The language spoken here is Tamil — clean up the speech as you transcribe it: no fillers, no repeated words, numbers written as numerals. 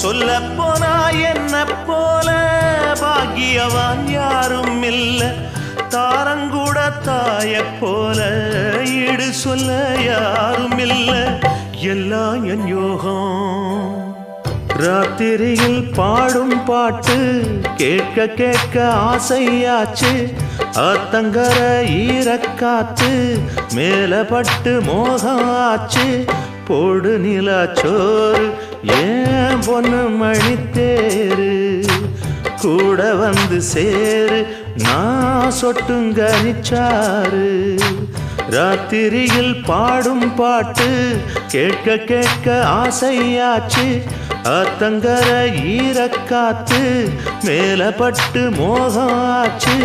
சொல்ல போனா என்ன போல பாக்கியவான் யாரும் இல்ல தாரங்கூட தாய போல ஈடு சொல்ல யாரும் இல்ல எல்லாம் என் யோகம் ராத்திரியில் பாடும் பாட்டு கேட்க கேட்க ஆசையாச்சு ஆத்தங்கர ஈரக்காத்து மேல பட்டு மோகம் ஆச்சு போடு நிலாச்சோறு ஏன் பொண்ணு மணித்தேரு கூட வந்து சேரு நான் சொட்டுங்க நிச்சாரு ராத்திரியில் பாடும் பாட்டு கேட்க கேட்க ஆசையாச்சு ஆத்தங்கர ஈரக்காத்து மேல பட்டு மோகம் ஆச்சு